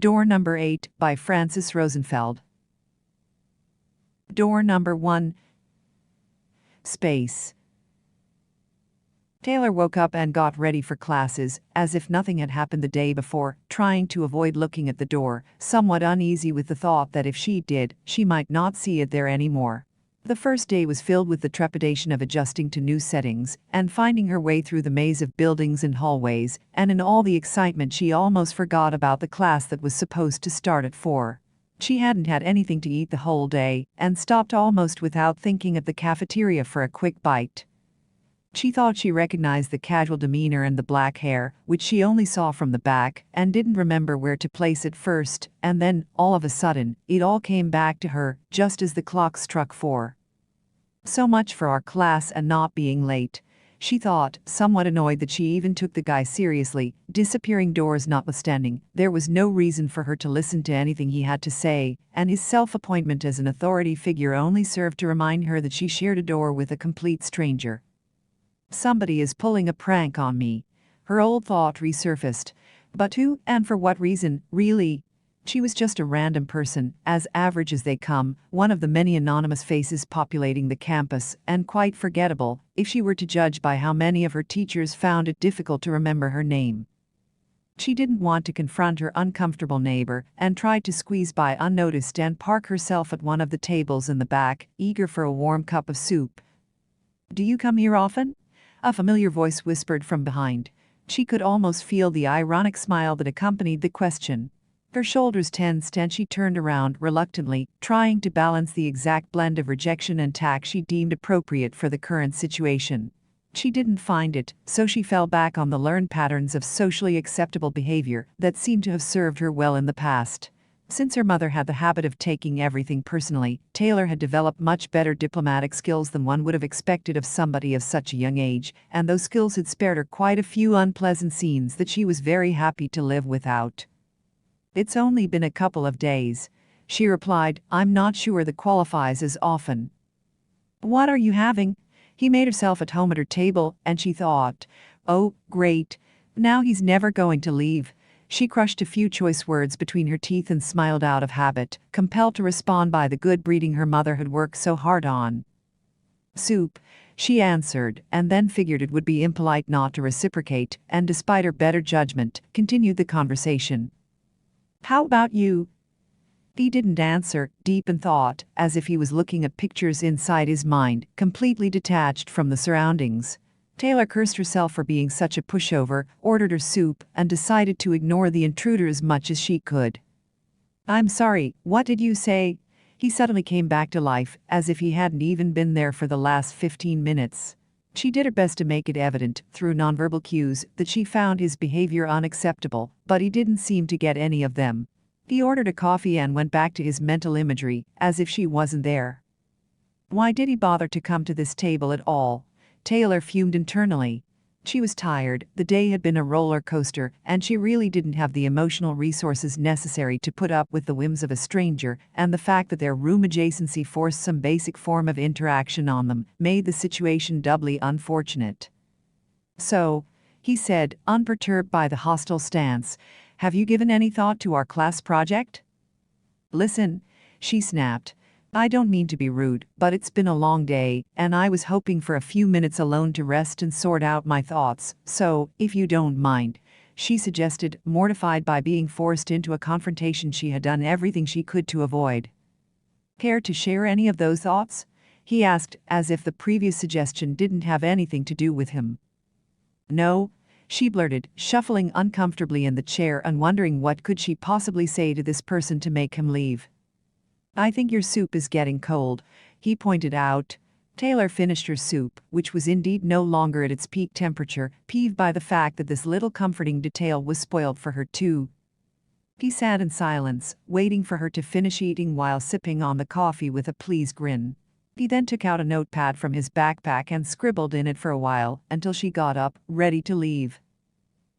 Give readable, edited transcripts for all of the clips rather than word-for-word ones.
Door number 8 by Francis Rosenfeld. Door number 1. Space. Taylor woke up and got ready for classes, as if nothing had happened the day before, trying to avoid looking at the door, somewhat uneasy with the thought that if she did, she might not see it there anymore. The first day was filled with the trepidation of adjusting to new settings and finding her way through the maze of buildings and hallways, and in all the excitement she almost forgot about the class that was supposed to start at 4. She hadn't had anything to eat the whole day and stopped almost without thinking at the cafeteria for a quick bite. She thought she recognized the casual demeanor and the black hair, which she only saw from the back, and didn't remember where to place it first, and then, all of a sudden, it all came back to her, just as the clock struck 4. So much for our class and not being late, she thought, somewhat annoyed that she even took the guy seriously. Disappearing doors notwithstanding, there was no reason for her to listen to anything he had to say, and his self-appointment as an authority figure only served to remind her that she shared a door with a complete stranger. Somebody is pulling a prank on me. Her old thought resurfaced. But who, and for what reason, really? She was just a random person, as average as they come, one of the many anonymous faces populating the campus, and quite forgettable, if she were to judge by how many of her teachers found it difficult to remember her name. She didn't want to confront her uncomfortable neighbor, and tried to squeeze by unnoticed and park herself at one of the tables in the back, eager for a warm cup of soup. "Do you come here often?" A familiar voice whispered from behind. She could almost feel the ironic smile that accompanied the question. Her shoulders tensed and she turned around reluctantly, trying to balance the exact blend of rejection and tact she deemed appropriate for the current situation. She didn't find it, so she fell back on the learned patterns of socially acceptable behavior that seemed to have served her well in the past. Since her mother had the habit of taking everything personally, Taylor had developed much better diplomatic skills than one would have expected of somebody of such a young age, and those skills had spared her quite a few unpleasant scenes that she was very happy to live without. "It's only been a couple of days," she replied. "I'm not sure that qualifies as often." "What are you having?" He made herself at home at her table, and she thought, "Oh, great. Now he's never going to leave." She crushed a few choice words between her teeth and smiled out of habit, compelled to respond by the good breeding her mother had worked so hard on. "Soup," she answered, and then figured it would be impolite not to reciprocate, and despite her better judgment, continued the conversation. "How about you?" He didn't answer, deep in thought, as if he was looking at pictures inside his mind, completely detached from the surroundings. Taylor cursed herself for being such a pushover, ordered her soup, and decided to ignore the intruder as much as she could. "I'm sorry, what did you say?" He suddenly came back to life, as if he hadn't even been there for the last 15 minutes. She did her best to make it evident, through nonverbal cues, that she found his behavior unacceptable, but he didn't seem to get any of them. He ordered a coffee and went back to his mental imagery, as if she wasn't there. Why did he bother to come to this table at all? Taylor fumed internally. She was tired, the day had been a roller coaster, and she really didn't have the emotional resources necessary to put up with the whims of a stranger, and the fact that their room adjacency forced some basic form of interaction on them made the situation doubly unfortunate. "So," he said, unperturbed by the hostile stance, "have you given any thought to our class project?" "Listen," she snapped. "I don't mean to be rude, but it's been a long day, and I was hoping for a few minutes alone to rest and sort out my thoughts, so, if you don't mind," she suggested, mortified by being forced into a confrontation she had done everything she could to avoid. "Care to share any of those thoughts?" he asked, as if the previous suggestion didn't have anything to do with him. "No," she blurted, shuffling uncomfortably in the chair and wondering what could she possibly say to this person to make him leave. "I think your soup is getting cold," he pointed out. Taylor finished her soup, which was indeed no longer at its peak temperature, peeved by the fact that this little comforting detail was spoiled for her too. He sat in silence, waiting for her to finish eating while sipping on the coffee with a pleased grin. He then took out a notepad from his backpack and scribbled in it for a while, until she got up, ready to leave.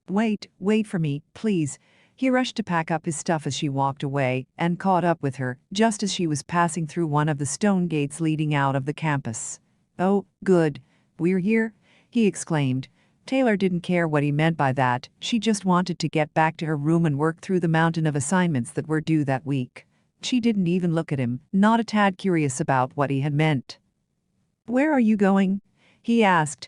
Wait for me, please." He rushed to pack up his stuff as she walked away, and caught up with her, just as she was passing through one of the stone gates leading out of the campus. "Oh, good. We're here?" he exclaimed. Taylor didn't care what he meant by that, she just wanted to get back to her room and work through the mountain of assignments that were due that week. She didn't even look at him, not a tad curious about what he had meant. "Where are you going?" he asked.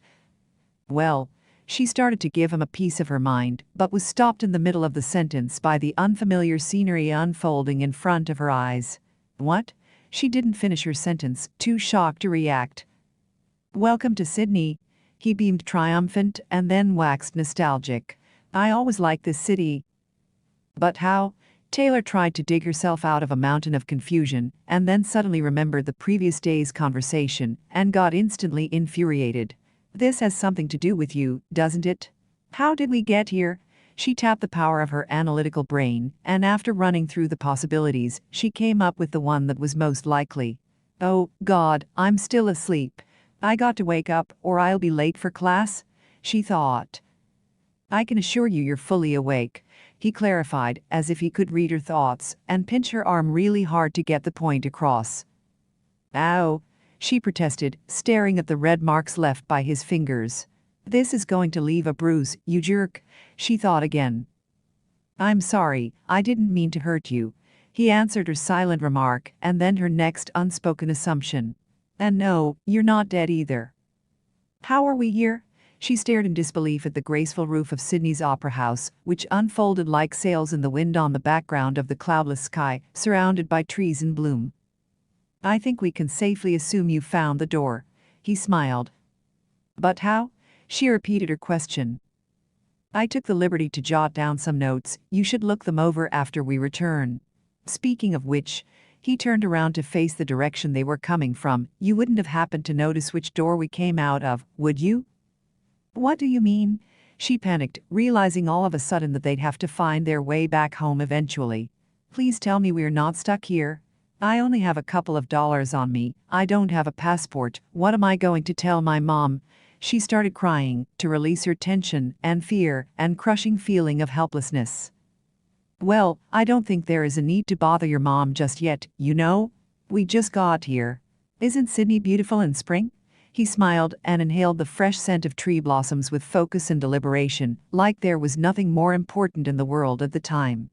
Well, she started to give him a piece of her mind, but was stopped in the middle of the sentence by the unfamiliar scenery unfolding in front of her eyes. What? She didn't finish her sentence, too shocked to react. "Welcome to Sydney." He beamed triumphant and then waxed nostalgic. "I always liked this city." But how? Taylor tried to dig herself out of a mountain of confusion and then suddenly remembered the previous day's conversation and got instantly infuriated. "This has something to do with you, doesn't it? How did we get here?" She tapped the power of her analytical brain, and after running through the possibilities, she came up with the one that was most likely. "Oh, God, I'm still asleep. I got to wake up or I'll be late for class," she thought. "I can assure you you're fully awake," he clarified, as if he could read her thoughts, and pinch her arm really hard to get the point across. "Ow," she protested, staring at the red marks left by his fingers. "This is going to leave a bruise, you jerk," she thought again. "I'm sorry, I didn't mean to hurt you," he answered her silent remark and then her next unspoken assumption. "And no, you're not dead either." "How are we here?" She stared in disbelief at the graceful roof of Sydney's Opera House, which unfolded like sails in the wind on the background of the cloudless sky, surrounded by trees in bloom. "I think we can safely assume you found the door," he smiled. "But how?" She repeated her question. "I took the liberty to jot down some notes. You should look them over after we return. Speaking of which," he turned around to face the direction they were coming from, "you wouldn't have happened to notice which door we came out of, would you?" "What do you mean?" She panicked, realizing all of a sudden that they'd have to find their way back home eventually. "Please tell me we're not stuck here. I only have a couple of dollars on me. I don't have a passport. What am I going to tell my mom?" She started crying to release her tension and fear and crushing feeling of helplessness. "Well, I don't think there is a need to bother your mom just yet, you know? We just got here. Isn't Sydney beautiful in spring?" He smiled and inhaled the fresh scent of tree blossoms with focus and deliberation, like there was nothing more important in the world at the time.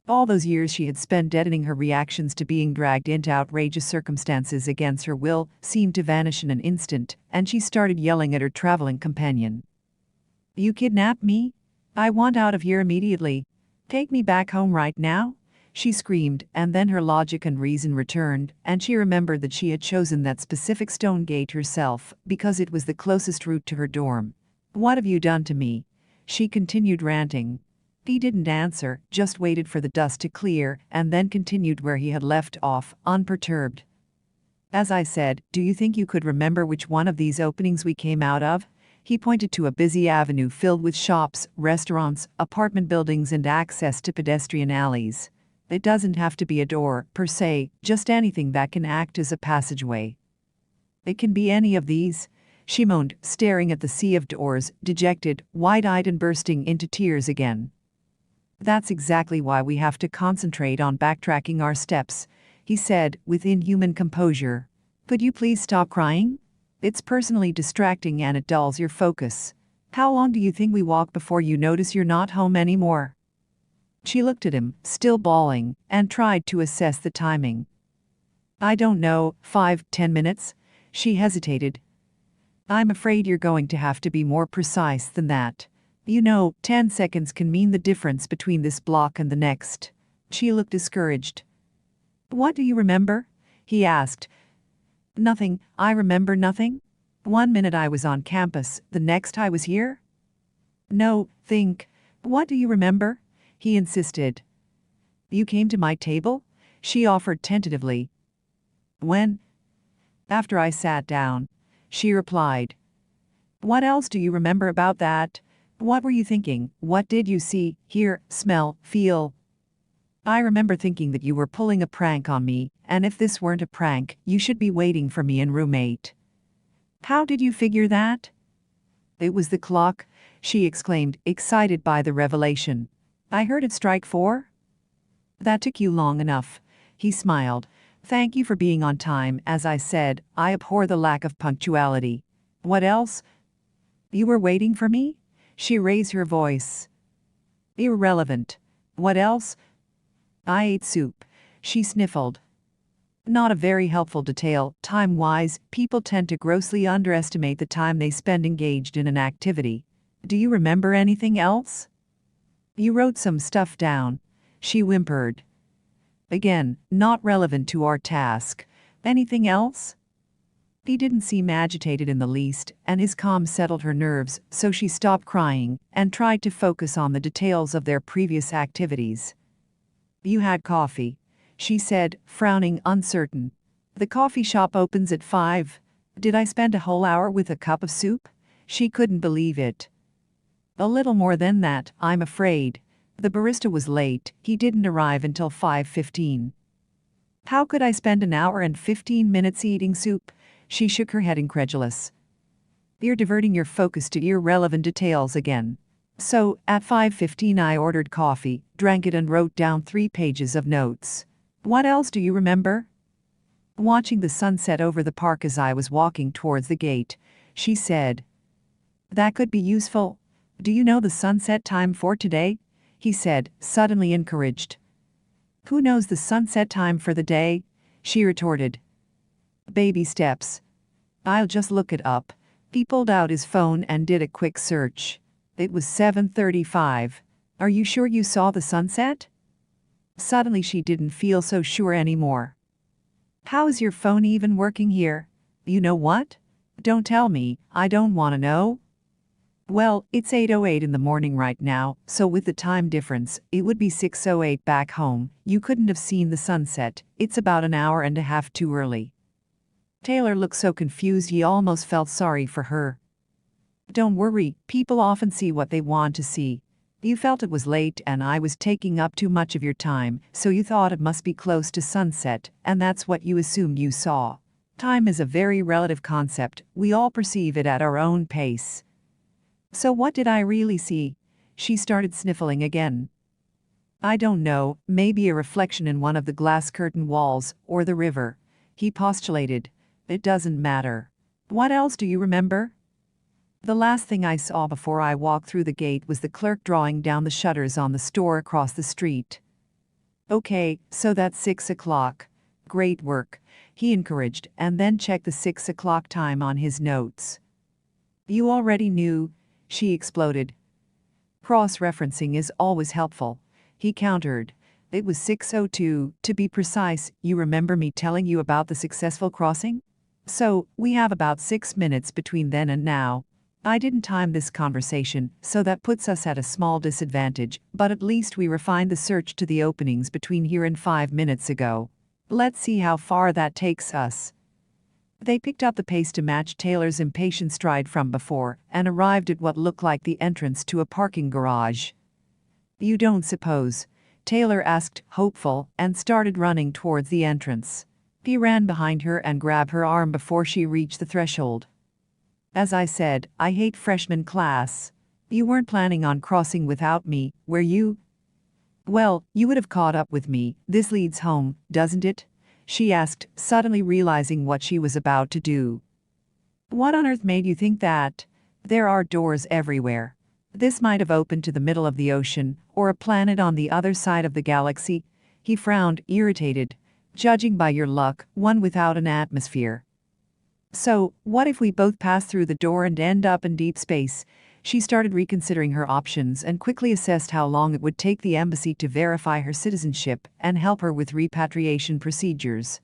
All those years she had spent deadening her reactions to being dragged into outrageous circumstances against her will seemed to vanish in an instant, and she started yelling at her traveling companion. "You kidnapped me? I want out of here immediately. Take me back home right now," she screamed, and then her logic and reason returned, and she remembered that she had chosen that specific stone gate herself because it was the closest route to her dorm. "What have you done to me?" she continued ranting. He didn't answer, just waited for the dust to clear, and then continued where he had left off, unperturbed. "As I said, do you think you could remember which one of these openings we came out of?" He pointed to a busy avenue filled with shops, restaurants, apartment buildings, and access to pedestrian alleys. "It doesn't have to be a door, per se, just anything that can act as a passageway." "It can be any of these," she moaned, staring at the sea of doors, dejected, wide-eyed and bursting into tears again. "That's exactly why we have to concentrate on backtracking our steps," he said, with inhuman composure. "Could you please stop crying? It's personally distracting and it dulls your focus. How long do you think we walk before you notice you're not home anymore?" She looked at him, still bawling, and tried to assess the timing. "I don't know, 5-10 minutes?" She hesitated. "I'm afraid you're going to have to be more precise than that. You know, 10 seconds can mean the difference between this block and the next." She looked discouraged. "What do you remember?" he asked. "Nothing, I remember nothing. 1 minute I was on campus, the next I was here." "No, think. What do you remember?" he insisted. "You came to my table?" she offered tentatively. "When?" "After I sat down," she replied. "What else do you remember about that? What were you thinking? What did you see, hear, smell, feel?" "I remember thinking that you were pulling a prank on me, and if this weren't a prank, you should be waiting for me in room 8. "How did you figure that?" "It was the clock," she exclaimed, excited by the revelation. "I heard it strike 4. "That took you long enough," he smiled. "Thank you for being on time. As I said, I abhor the lack of punctuality. What else?" You were waiting for me? She raised her voice. Irrelevant. What else? I ate soup. She sniffled. Not a very helpful detail. Time-wise, people tend to grossly underestimate the time they spend engaged in an activity. Do you remember anything else? You wrote some stuff down. She whimpered. Again, not relevant to our task. Anything else? He didn't seem agitated in the least, and his calm settled her nerves, so she stopped crying and tried to focus on the details of their previous activities. You had coffee, she said, frowning uncertain. The coffee shop opens at 5. Did I spend a whole hour with a cup of soup? She couldn't believe it. A little more than that, I'm afraid. The barista was late. He didn't arrive until 5:15. How could I spend an hour and 15 minutes eating soup? She shook her head incredulous. You're diverting your focus to irrelevant details again. So, at 5:15 I ordered coffee, drank it and wrote down 3 pages of notes. What else do you remember? Watching the sunset over the park as I was walking towards the gate, she said. That could be useful. Do you know the sunset time for today? He said, suddenly encouraged. Who knows the sunset time for the day? She retorted. Baby steps. I'll just look it up. He pulled out his phone and did a quick search. It was 7:35. Are you sure you saw the sunset? Suddenly she didn't feel so sure anymore. How is your phone even working here? You know what? Don't tell me, I don't want to know. Well, it's 8:08 in the morning right now, so with the time difference, it would be 6:08 back home. You couldn't have seen the sunset. It's about an hour and a half too early. Taylor looked so confused he almost felt sorry for her. Don't worry, people often see what they want to see. You felt it was late and I was taking up too much of your time, so you thought it must be close to sunset, and that's what you assumed you saw. Time is a very relative concept. We all perceive it at our own pace. So what did I really see? She started sniffling again. I don't know, maybe a reflection in one of the glass curtain walls, or the river. He postulated. It doesn't matter. What else do you remember? The last thing I saw before I walked through the gate was the clerk drawing down the shutters on the store across the street. Okay, so that's 6 o'clock. Great work, he encouraged, and then checked the 6 o'clock time on his notes. You already knew, she exploded. Cross-referencing is always helpful, he countered. It was 6:02, to be precise. You remember me telling you about the successful crossing? So, we have about 6 minutes between then and now. I didn't time this conversation, so that puts us at a small disadvantage, but at least we refined the search to the openings between here and 5 minutes ago. Let's see how far that takes us. They picked up the pace to match Taylor's impatient stride from before, and arrived at what looked like the entrance to a parking garage. You don't suppose? Taylor asked, hopeful, and started running towards the entrance. He ran behind her and grabbed her arm before she reached the threshold. As I said, I hate freshman class. You weren't planning on crossing without me, were you? Well, you would have caught up with me. This leads home, doesn't it? She asked, suddenly realizing what she was about to do. What on earth made you think that? There are doors everywhere. This might have opened to the middle of the ocean, or a planet on the other side of the galaxy. He frowned, irritated. Judging by your luck, one without an atmosphere. So, what if we both pass through the door and end up in deep space? She started reconsidering her options and quickly assessed how long it would take the embassy to verify her citizenship and help her with repatriation procedures.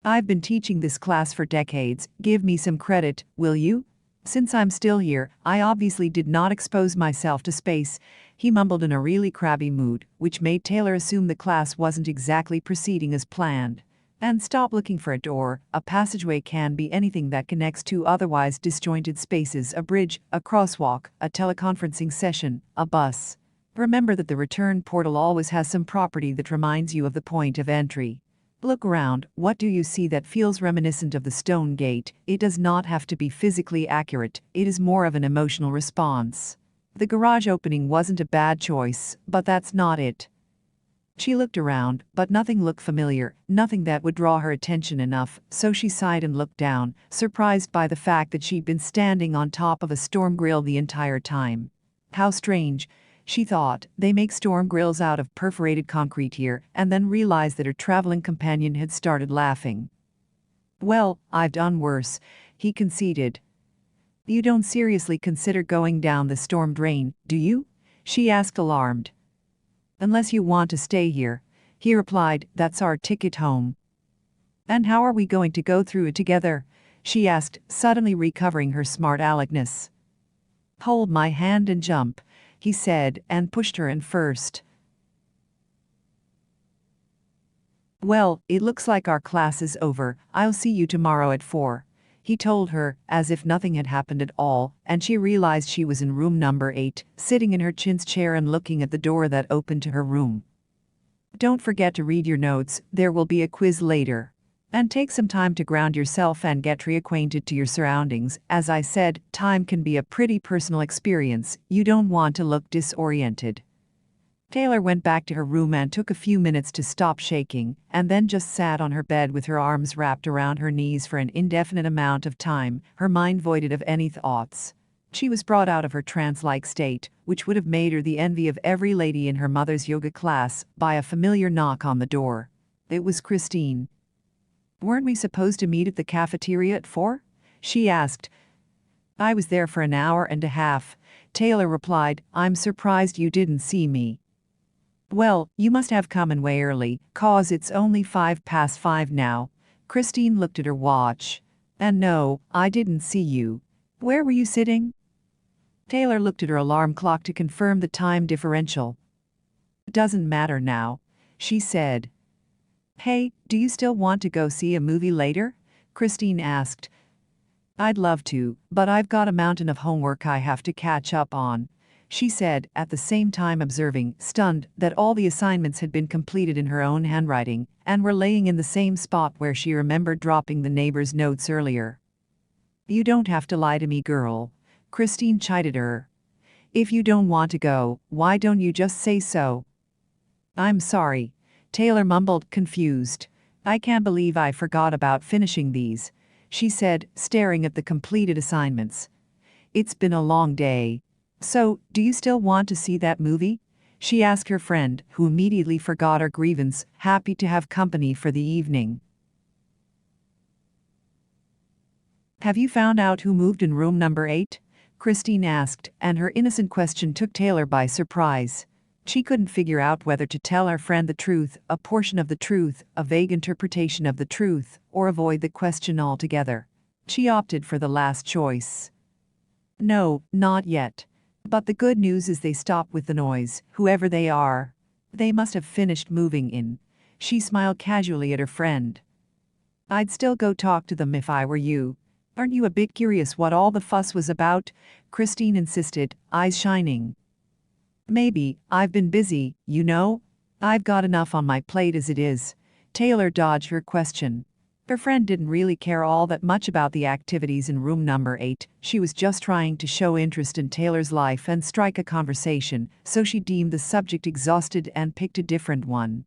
I've been teaching this class for decades. Give me some credit, will you? Since I'm still here, I obviously did not expose myself to space, he mumbled in a really crabby mood, which made Taylor assume the class wasn't exactly proceeding as planned. And stop looking for a door. A passageway can be anything that connects two otherwise disjointed spaces: a bridge, a crosswalk, a teleconferencing session, a bus. Remember that the return portal always has some property that reminds you of the point of entry. Look around. What do you see that feels reminiscent of the stone gate? It does not have to be physically accurate. It is more of an emotional response. The garage opening wasn't a bad choice, but that's not it. She looked around, but nothing looked familiar, nothing that would draw her attention enough, so she sighed and looked down, surprised by the fact that she'd been standing on top of a storm grill the entire time. How strange, she thought, they make storm grills out of perforated concrete here, and then realized that her traveling companion had started laughing. "Well, I've done worse," he conceded. "You don't seriously consider going down the storm drain, do you?" she asked, alarmed. "Unless you want to stay here," he replied, "that's our ticket home." "And how are we going to go through it together?" she asked, suddenly recovering her smart aleckness. "Hold my hand and jump," he said, and pushed her in first. "Well, it looks like our class is over. I'll see you tomorrow at 4. He told her, as if nothing had happened at all, and she realized she was in room number 8, sitting in her chintz chair and looking at the door that opened to her room. "Don't forget to read your notes, there will be a quiz later. And take some time to ground yourself and get reacquainted to your surroundings. As I said, time can be a pretty personal experience, you don't want to look disoriented." Taylor went back to her room and took a few minutes to stop shaking, and then just sat on her bed with her arms wrapped around her knees for an indefinite amount of time, her mind voided of any thoughts. She was brought out of her trance-like state, which would have made her the envy of every lady in her mother's yoga class, by a familiar knock on the door. It was Christine. "Weren't we supposed to meet at the cafeteria at 4? She asked. "I was there for an hour and a half," Taylor replied. "I'm surprised you didn't see me." "Well, you must have come in way early, 'cause it's only 5 past 5 now." Christine looked at her watch. "And no, I didn't see you. Where were you sitting?" Taylor looked at her alarm clock to confirm the time differential. "Doesn't matter now," she said. "Hey, do you still want to go see a movie later?" Christine asked. "I'd love to, but I've got a mountain of homework I have to catch up on," she said, at the same time observing, stunned, that all the assignments had been completed in her own handwriting, and were laying in the same spot where she remembered dropping the neighbor's notes earlier. "You don't have to lie to me, girl," Christine chided her. "If you don't want to go, why don't you just say so?" "I'm sorry," Taylor mumbled, confused. "I can't believe I forgot about finishing these," she said, staring at the completed assignments. "It's been a long day. So, do you still want to see that movie?" she asked her friend, who immediately forgot her grievance, happy to have company for the evening. "Have you found out who moved in room number 8? Christine asked, and her innocent question took Taylor by surprise. She couldn't figure out whether to tell her friend the truth, a portion of the truth, a vague interpretation of the truth, or avoid the question altogether. She opted for the last choice. "No, not yet. But the good news is they stopped with the noise, whoever they are. They must have finished moving in." She smiled casually at her friend. "I'd still go talk to them if I were you. Aren't you a bit curious what all the fuss was about?" Christine insisted, eyes shining. "Maybe, I've been busy, you know. I've got enough on my plate as it is." Taylor dodged her question. Her friend didn't really care all that much about the activities in room number 8, she was just trying to show interest in Taylor's life and strike a conversation, so she deemed the subject exhausted and picked a different one.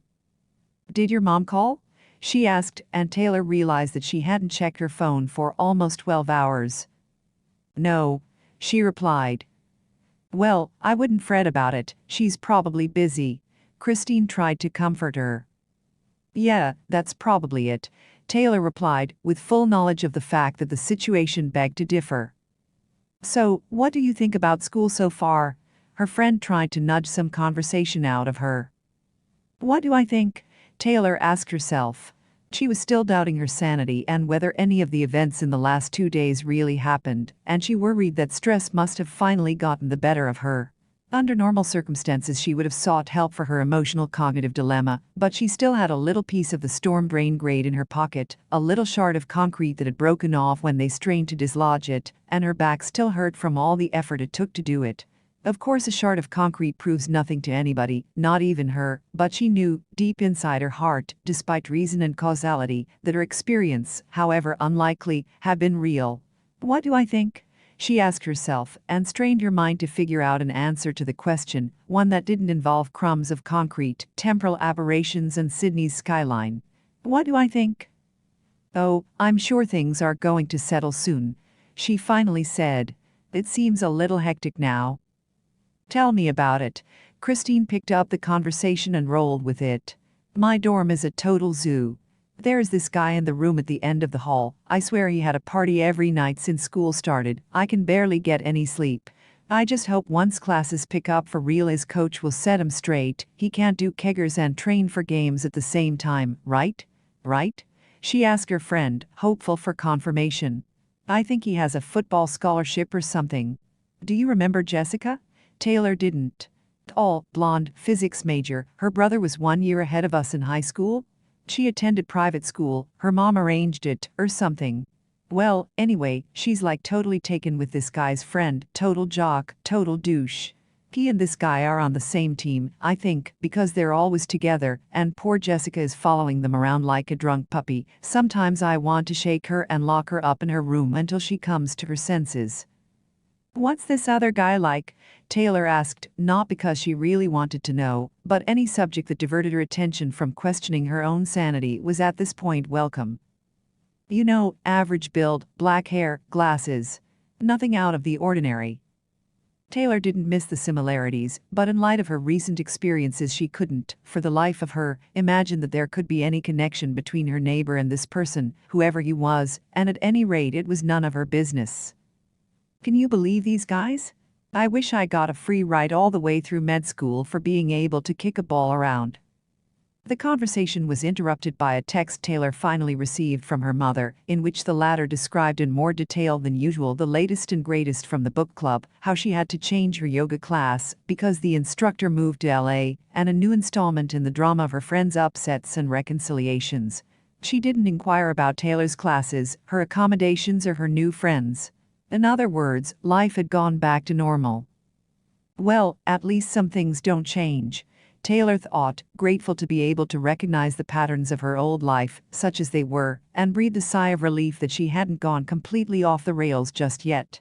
"Did your mom call?" she asked, and Taylor realized that she hadn't checked her phone for almost 12 hours. "No," she replied. "Well, I wouldn't fret about it, she's probably busy." Christine tried to comfort her. "Yeah, that's probably it," Taylor replied, with full knowledge of the fact that the situation begged to differ. "So, what do you think about school so far?" Her friend tried to nudge some conversation out of her. "What do I think?" Taylor asked herself. She was still doubting her sanity and whether any of the events in the last 2 days really happened, and she worried that stress must have finally gotten the better of her. Under normal circumstances she would have sought help for her emotional cognitive dilemma, but she still had a little piece of the storm drain grate in her pocket, a little shard of concrete that had broken off when they strained to dislodge it, and her back still hurt from all the effort it took to do it. Of course a shard of concrete proves nothing to anybody, not even her, but she knew, deep inside her heart, despite reason and causality, that her experience, however unlikely, had been real. "What do I think?" she asked herself, and strained her mind to figure out an answer to the question, one that didn't involve crumbs of concrete, temporal aberrations, and Sydney's skyline. What do I think? Oh, I'm sure things are going to settle soon, she finally said. It seems a little hectic now. Tell me about it. Christine picked up the conversation and rolled with it. My dorm is a total zoo. There's this guy in the room at the end of the hall. I swear he had a party every night since school started. I can barely get any sleep. I just hope once classes pick up for real his coach will set him straight. He can't do keggers and train for games at the same time, right? Right? She asked her friend, hopeful for confirmation. I think he has a football scholarship or something. Do you remember Jessica? Taylor didn't. Tall, blonde, physics major, her brother was 1 year ahead of us in high school. She attended private school, her mom arranged it, or something. Well, anyway, she's like totally taken with this guy's friend, total jock, total douche. He and this guy are on the same team, I think, because they're always together, and poor Jessica is following them around like a drunk puppy. Sometimes I want to shake her and lock her up in her room until she comes to her senses. What's this other guy like? Taylor asked, not because she really wanted to know, but any subject that diverted her attention from questioning her own sanity was at this point welcome. You know, average build, black hair, glasses. Nothing out of the ordinary. Taylor didn't miss the similarities, but in light of her recent experiences she couldn't, for the life of her, imagine that there could be any connection between her neighbor and this person, whoever he was, and at any rate it was none of her business. Can you believe these guys? I wish I got a free ride all the way through med school for being able to kick a ball around. The conversation was interrupted by a text Taylor finally received from her mother, in which the latter described in more detail than usual the latest and greatest from the book club, how she had to change her yoga class because the instructor moved to LA, and a new installment in the drama of her friends' upsets and reconciliations. She didn't inquire about Taylor's classes, her accommodations, or her new friends. In other words, life had gone back to normal. Well, at least some things don't change, Taylor thought, grateful to be able to recognize the patterns of her old life, such as they were, and breathed a sigh of relief that she hadn't gone completely off the rails just yet.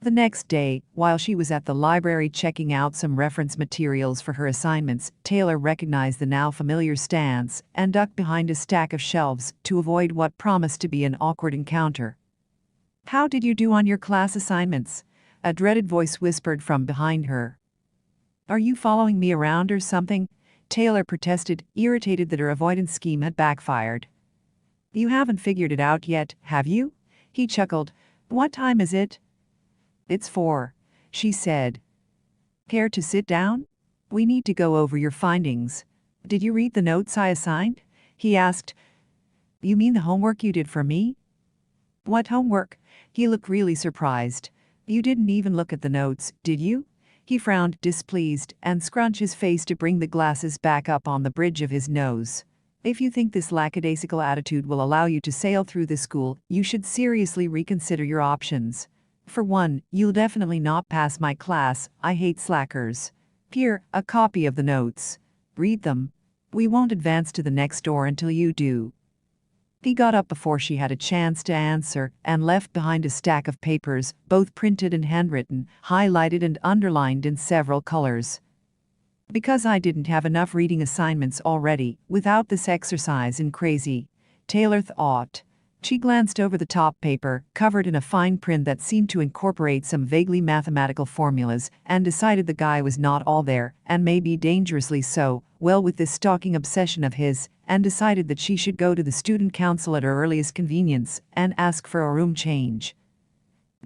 The next day, while she was at the library checking out some reference materials for her assignments, Taylor recognized the now familiar stance and ducked behind a stack of shelves to avoid what promised to be an awkward encounter. How did you do on your class assignments? A dreaded voice whispered from behind her. Are you following me around or something? Taylor protested, irritated that her avoidance scheme had backfired. You haven't figured it out yet, have you? He chuckled. What time is it? It's 4, she said. Care to sit down? We need to go over your findings. Did you read the notes I assigned? He asked. You mean the homework you did for me? What homework? He looked really surprised. You didn't even look at the notes, did you? He frowned, displeased, and scrunched his face to bring the glasses back up on the bridge of his nose. If you think this lackadaisical attitude will allow you to sail through this school, you should seriously reconsider your options. For one, you'll definitely not pass my class. I hate slackers. Here, a copy of the notes. Read them. We won't advance to the next door until you do. He got up before she had a chance to answer and left behind a stack of papers, both printed and handwritten, highlighted and underlined in several colors. Because I didn't have enough reading assignments already, without this exercise in crazy, Taylor thought. She glanced over the top paper, covered in a fine print that seemed to incorporate some vaguely mathematical formulas, and decided the guy was not all there, and maybe dangerously so, well with this stalking obsession of his, and decided that she should go to the student council at her earliest convenience and ask for a room change.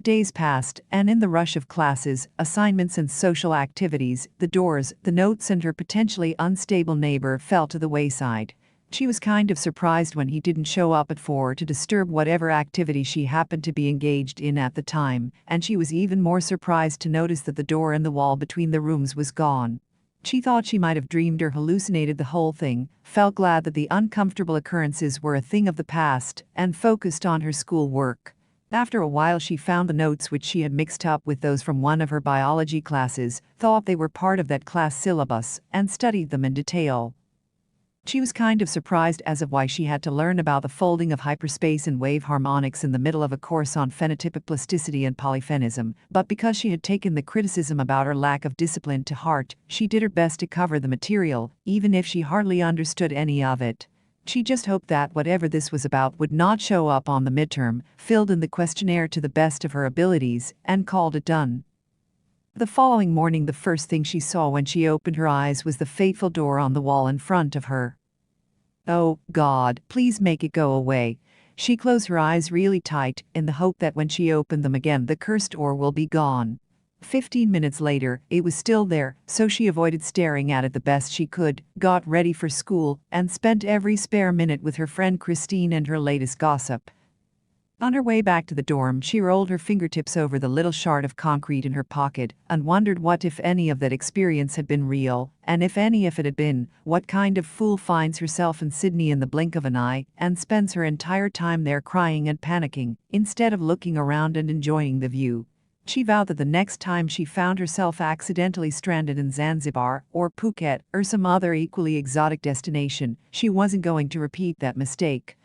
Days passed, and in the rush of classes, assignments and social activities, the doors, the notes and her potentially unstable neighbor fell to the wayside. She was kind of surprised when he didn't show up at 4 to disturb whatever activity she happened to be engaged in at the time, and she was even more surprised to notice that the door in the wall between the rooms was gone. She thought she might have dreamed or hallucinated the whole thing, felt glad that the uncomfortable occurrences were a thing of the past, and focused on her school work. After a while she found the notes which she had mixed up with those from one of her biology classes, thought they were part of that class syllabus, and studied them in detail. She was kind of surprised as of why she had to learn about the folding of hyperspace and wave harmonics in the middle of a course on phenotypic plasticity and polyphenism, but because she had taken the criticism about her lack of discipline to heart, she did her best to cover the material, even if she hardly understood any of it. She just hoped that whatever this was about would not show up on the midterm, filled in the questionnaire to the best of her abilities, and called it done. The following morning, the first thing she saw when she opened her eyes was the fateful door on the wall in front of her. Oh, God, please make it go away. She closed her eyes really tight, in the hope that when she opened them again the cursed door will be gone. 15 minutes later, it was still there, so she avoided staring at it the best she could, got ready for school, and spent every spare minute with her friend Christine and her latest gossip. On her way back to the dorm, she rolled her fingertips over the little shard of concrete in her pocket and wondered what, if any, of that experience had been real, and if any, if it had been, what kind of fool finds herself in Sydney in the blink of an eye and spends her entire time there crying and panicking, instead of looking around and enjoying the view. She vowed that the next time she found herself accidentally stranded in Zanzibar or Phuket or some other equally exotic destination, she wasn't going to repeat that mistake.